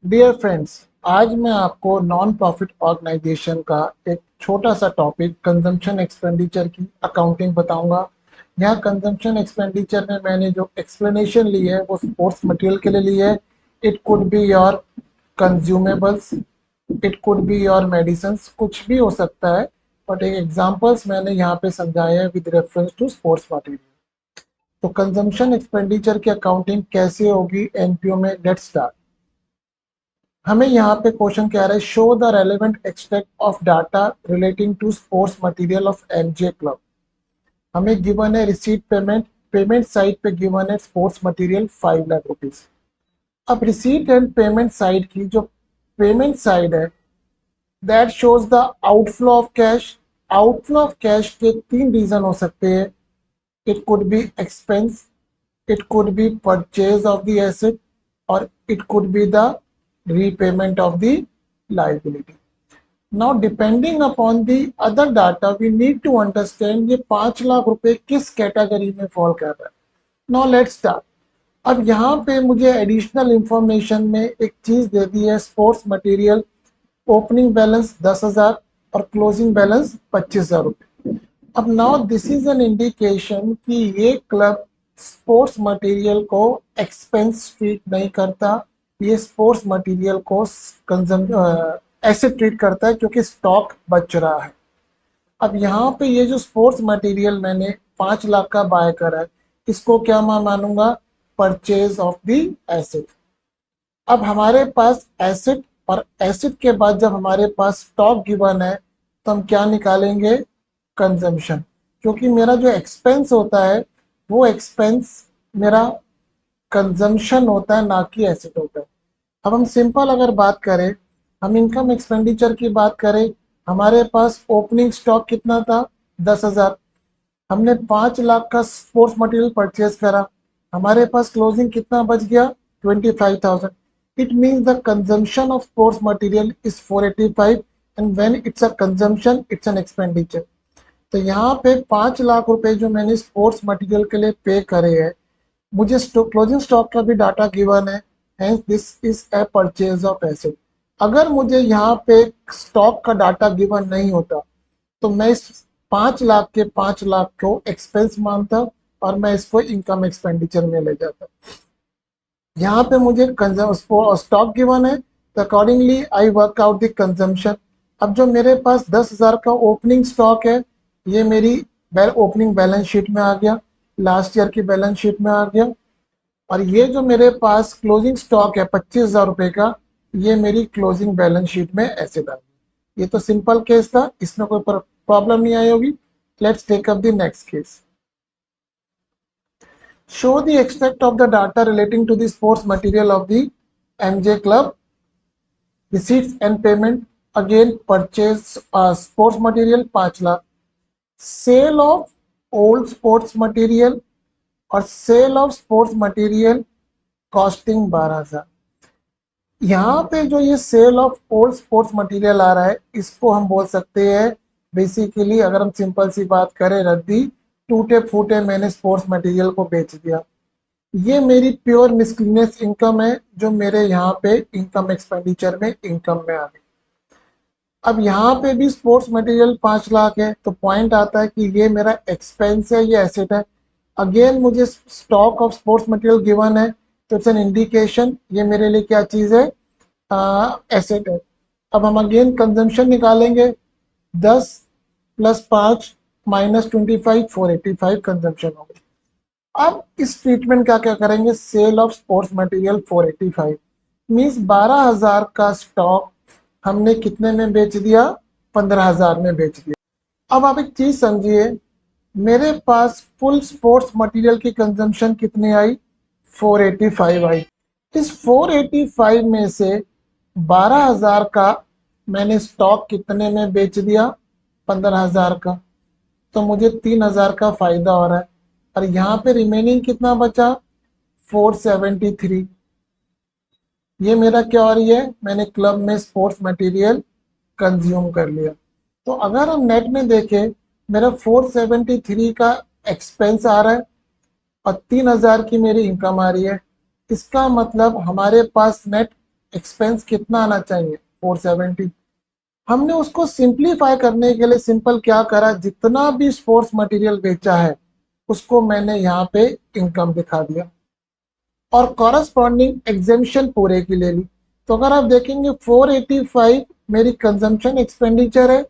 Dear friends, आज मैं आपको नॉन प्रॉफिट ऑर्गेनाइजेशन का एक छोटा सा टॉपिक कंजम्पशन एक्सपेंडिचर की अकाउंटिंग बताऊंगा। यहाँ कंजम्पशन एक्सपेंडिचर में मैंने जो एक्सप्लेनेशन ली है वो स्पोर्ट्स मटेरियल के लिए ली है। It could be your consumables, it could be your medicine, कुछ भी हो सकता है। बट एक एग्जांपल्स मैंने यहाँ पे समझाए हैं with reference to sports material. तो कंजम्पशन एक्सपेंडिचर की अकाउंटिंग कैसे होगी एनपीओ में, लेट्स स्टार्ट। हमें यहाँ पे क्वेश्चन क्या रहा है, show the relevant extract of data relating to sports material of MJ club. हमें गिवन है रिसीट पेमेंट, पेमेंट साइड पे गिवन है स्पोर्ट्स मटेरियल 5 लाख रुपीज। अब रिसीट एंड पेमेंट साइड की जो पेमेंट साइड है that shows the outflow of cash. Outflow of cash के 3 reason हो सकते हैं। It could be expense, it could be purchase of the asset, or it could be the repayment of the liability. Now depending upon the other data we need to understand ये 5 लाख रुपए किस category में fall कर रहा है। Now let's start। अब यहाँ पे मुझे एडिशनल इंफॉर्मेशन में एक चीज दे दी है, स्पोर्ट्स मटेरियल ओपनिंग बैलेंस 10,000 और क्लोजिंग बैलेंस 25,000 रुपए। अब now this is an indication कि ये क्लब स्पोर्ट्स मटेरियल को एक्सपेंस ट्रीट नहीं करता, ये स्पोर्ट्स मटेरियल को कंजम एसेट ट्रीट करता है क्योंकि स्टॉक बच रहा है। अब यहाँ पे ये जो स्पोर्ट्स मटेरियल मैंने 5 लाख का बाय करा है, इसको क्या मैं मानूंगा, परचेज ऑफ द एसेट। अब हमारे पास एसेट और एसेट के बाद जब हमारे पास स्टॉक गिवन है तो हम क्या निकालेंगे, कंजम्पशन। क्योंकि मेरा जो एक्सपेंस होता है वो एक्सपेंस मेरा कंजम्पशन होता है, ना कि एसेट होता है। अब हम सिंपल अगर बात करें, हम इनकम एक्सपेंडिचर की बात करें, हमारे पास ओपनिंग स्टॉक कितना था, 10,000। हमने 5 लाख का स्पोर्ट्स मटेरियल परचेज करा, हमारे पास क्लोजिंग कितना बच गया, 25,000। It means the consumption of sports material is 485 and when it's a consumption it's an expenditure. तो यहाँ पे 5 लाख रुपए जो मैंने स्पोर्ट्स मटेरियल के लिए पे करे हैं, मुझे क्लोजिंग स्टॉक का भी डाटा गिवन है, hence this is a purchase of asset. अगर मुझे यहाँ पे स्टॉक का डाटा गिवन नहीं होता तो मैं इस 5 लाख के 5 लाख को एक्सपेंस मानता और मैं इसको इनकम एक्सपेंडिचर में ले जाता। यहाँ पे मुझे स्टॉक गिवन है तो accordingly I work out the consumption. अब जो मेरे पास 10,000 का ओपनिंग स्टॉक है, ये मेरी ओपनिंग बैलेंस शीट में आ गया, लास्ट ईयर की बैलेंस शीट में आ गया। और ये जो मेरे पास क्लोजिंग स्टॉक है 25,000 रुपए का, ये मेरी क्लोजिंग बैलेंस शीट में ऐसे आ गई। ये तो सिंपल केस था, इसमें कोई प्रॉब्लम नहीं आई होगी। Let's take up the next case. Show the extract of the data relating to the sports material of the MJ club. Receipts and payment, again purchase sports material 5 lakh, sale of old sports material और sale of sports material costing 12,000। यहाँ पे जो ये sale of old sports material आ रहा है, इसको हम बोल सकते हैं बेसिकली, अगर हम सिंपल सी बात करें, रद्दी टूटे फूटे मैंने स्पोर्ट्स मटेरियल को बेच दिया। ये मेरी प्योर मिसलिनियस इनकम है जो मेरे यहाँ पे इनकम एक्सपेंडिचर में इनकम में आ गई। अब यहाँ पे भी स्पोर्ट्स मटेरियल 5 लाख है तो पॉइंट आता है कि ये मेरा एक्सपेंस है, ये एसेट है। अगेन मुझे stock of sports material given है तो इट्स एन इंडिकेशन ये मेरे लिए क्या चीज़ है, एसेट है। अब हम अगेन कंजम्पशन निकालेंगे, 10 + 5 - 25 485 कंजम्पशन होगी। अब इस ट्रीटमेंट का क्या करेंगे, sale of sports material 485 means 12,000 का स्टॉक हमने कितने में बेच दिया, 15,000 में बेच दिया। अब आप एक चीज समझिए, मेरे पास फुल स्पोर्ट्स मटेरियल की कंजम्पशन कितनी आई, 485 आई। इस 485 में से 12,000 का मैंने स्टॉक कितने में बेच दिया, 15,000 का, तो मुझे 3,000 का फायदा हो रहा है। और यहाँ पे रिमेनिंग कितना बचा, 473। ये मेरा क्या हो रही है, मैंने क्लब में स्पोर्ट्स मटेरियल कंज्यूम कर लिया। तो अगर हम नेट में देखें, मेरा 473 का एक्सपेंस आ रहा है और 3,000 की मेरी इनकम आ रही है। इसका मतलब हमारे पास नेट एक्सपेंस कितना आना चाहिए 470। हमने उसको सिंप्लीफाई करने के लिए सिंपल क्या करा, जितना भी स्पोर्ट्स मटेरियल बेचा है उसको मैंने यहाँ पे इनकम दिखा दिया और कॉरस्पॉन्डिंग एग्जेम्पशन पूरे की ले ली। तो अगर आप देखेंगे 485 मेरी कंजम्पशन एक्सपेंडिचर है,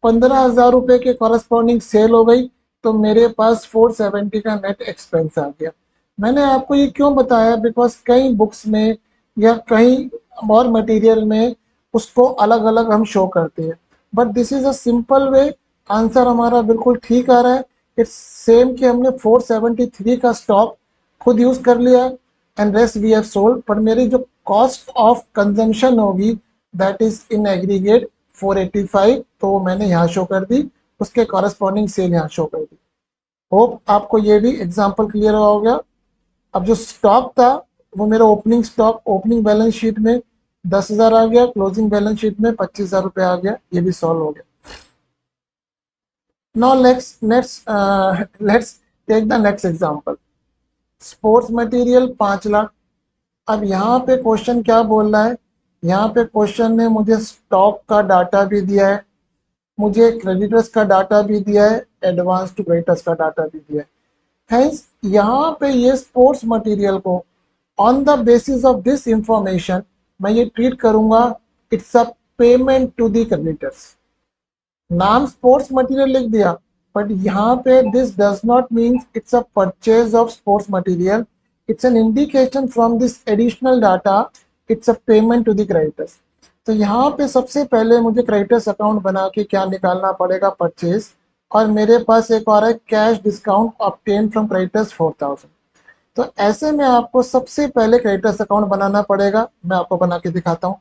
15,000 रुपए के कॉरस्पॉन्डिंग सेल हो गई, तो मेरे पास 470 का नेट एक्सपेंस आ गया। मैंने आपको ये क्यों बताया, बिकॉज कई बुक्स में या कई और मटेरियल में उसको अलग अलग हम शो करते हैं, but this is a simple way. Answer हमारा बिल्कुल ठीक आ रहा है। इट्स सेम कि हमने 473 का स्टॉक खुद यूज कर लिया है and rest we have sold, पर मेरी जो कॉस्ट ऑफ कंजम्पशन होगी दैट इज इन एग्रीगेट 485, तो वो मैंने यहाँ शो कर दी, उसके कॉरेस्पॉन्डिंग सेल यहाँ शो कर दी। होप आपको ये भी एग्जांपल क्लियर हो गया। अब जो स्टॉक था वो मेरा opening stock opening balance sheet में 10,000 आ गया, क्लोजिंग बैलेंस शीट में 25,000 रुपये आ गया, ये भी सॉल्व हो गया। Now let's take the next example. Sports material 5 lakh. अब यहाँ पे क्वेश्चन क्या बोल रहा है, यहाँ पे क्वेश्चन ने मुझे स्टॉक का डाटा भी दिया है, मुझे क्रेडिटर्स का डाटा भी दिया है, एडवांस टू क्रेडिटर्स का डाटा भी दिया है। हेंस यहाँ पे ये स्पोर्ट्स मटेरियल को on the basis of this information मैं ये ट्रीट करूंगा it's a payment to the creditors. नाम स्पोर्ट्स मटेरियल लिख दिया, बट यहाँ पे this does not mean it's a purchase of sports material, it's an indication from this additional data, it's a payment to the creditors. तो यहाँ पे सबसे पहले मुझे क्रेडिटर्स अकाउंट बना के क्या निकालना पड़ेगा, परचेज, और मेरे पास एक और है cash discount obtain from creditors 4,000। तो ऐसे में आपको सबसे पहले क्रेडिटर्स अकाउंट बनाना पड़ेगा, मैं आपको बना के दिखाता हूँ।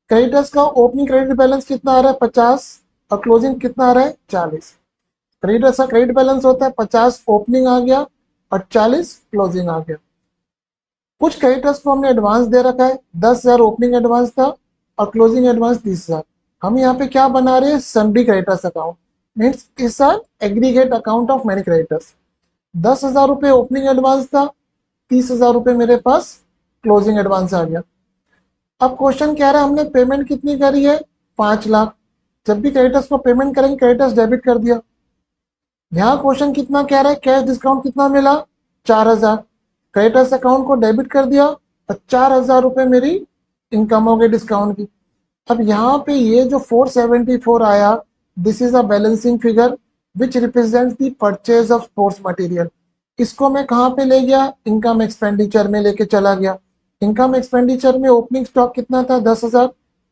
क्रेडिटर्स का ओपनिंग क्रेडिट बैलेंस कितना आ रहा है 50 और क्लोजिंग कितना आ रहा है 40। क्रेडिटर्स का क्रेडिट बैलेंस होता है 50 ओपनिंग आ गया और 40 क्लोजिंग आ गया। कुछ क्रेडिटर्स को हमने एडवांस दे रखा है, 10,000 ओपनिंग एडवांस था और क्लोजिंग एडवांस 30,000। हम यहाँ पे क्या बना रहे हैं, सन्डी creditors account, means it's an aggregate account of many creditors. 10,000 रुपये ओपनिंग एडवांस था, 30,000 रुपये मेरे पास क्लोजिंग एडवांस आ गया। अब क्वेश्चन कह रहा है हमने पेमेंट कितनी करी है 5 लाख। जब भी क्रेडिटर्स को पेमेंट करेंगे क्रेडिटर्स डेबिट कर दिया। यहाँ क्वेश्चन कितना कह रहा है, कैश डिस्काउंट कितना मिला 4,000, क्रेडिटर्स अकाउंट को डेबिट कर दिया और 4,000 रुपये मेरी इनकम हो गई डिस्काउंट की। अब यहाँ पे ये जो 474 आया, this is a balancing figure which represents the purchase of sports material. इसको मैं कहाँ पे ले गया, इनकम एक्सपेंडिचर में लेके चला गया। इनकम एक्सपेंडिचर में ओपनिंग स्टॉक कितना था 10,000,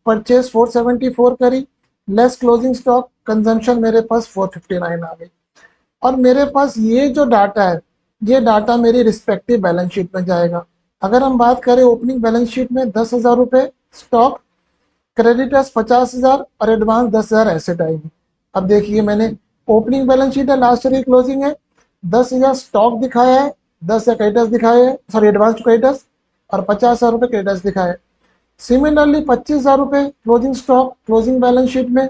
परचेज 474 करी, लेस क्लोजिंग स्टॉक, कंजम्पशन मेरे पास 459 आ गई। और मेरे पास ये जो डाटा है ये डाटा मेरी रिस्पेक्टिव बैलेंस शीट में जाएगा। अगर हम बात करें ओपनिंग बैलेंस शीट में 10,000 रुपये स्टॉक, क्रेडिटर्स 50,000 और एडवांस 10,000 एसेट आएगी। अब देखिए मैंने ओपनिंग बैलेंस शीट है, लास्ट ईयर की क्लोजिंग है, 10,000 स्टॉक दिखाया है, 10,000 क्रेडिटर्स दिखाए हैं, सॉरी एडवांस टू क्रेडिटर्स, और 50,000 रुपये क्रेडिटर्स दिखाए। सिमिलरली 25,000 रुपये closing stock closing balance sheet में,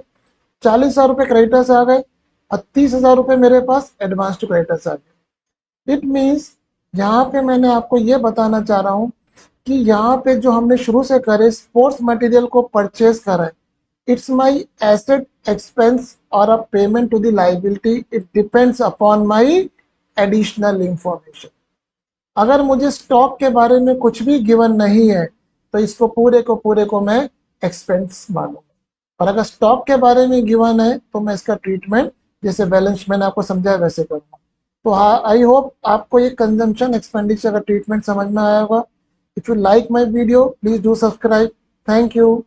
40,000 रुपये क्रेडिटर्स आ गए और 30,000 रुपये मेरे पास एडवांस टू क्रेडिटर्स आ गए। इट मीन्स यहाँ पे मैंने आपको ये बताना चाह रहा हूँ कि यहाँ पे जो हमने शुरू से करे स्पोर्ट्स मटेरियल को परचेज करा है, इट्स माई एसेट एक्सपेंस और a payment to the liability, it depends upon my additional information. अगर मुझे स्टॉक के बारे में कुछ भी गिवन नहीं है तो इसको पूरे को मैं एक्सपेंस मानूंगा, और अगर स्टॉक के बारे में गिवन है तो मैं इसका ट्रीटमेंट जैसे बैलेंस मैंने आपको समझाया वैसे करूँगा। तो हाँ, आई होप आपको ये कंजम्पशन एक्सपेंडिचर का ट्रीटमेंट समझ में आया होगा। If you like my video please do subscribe. Thank you.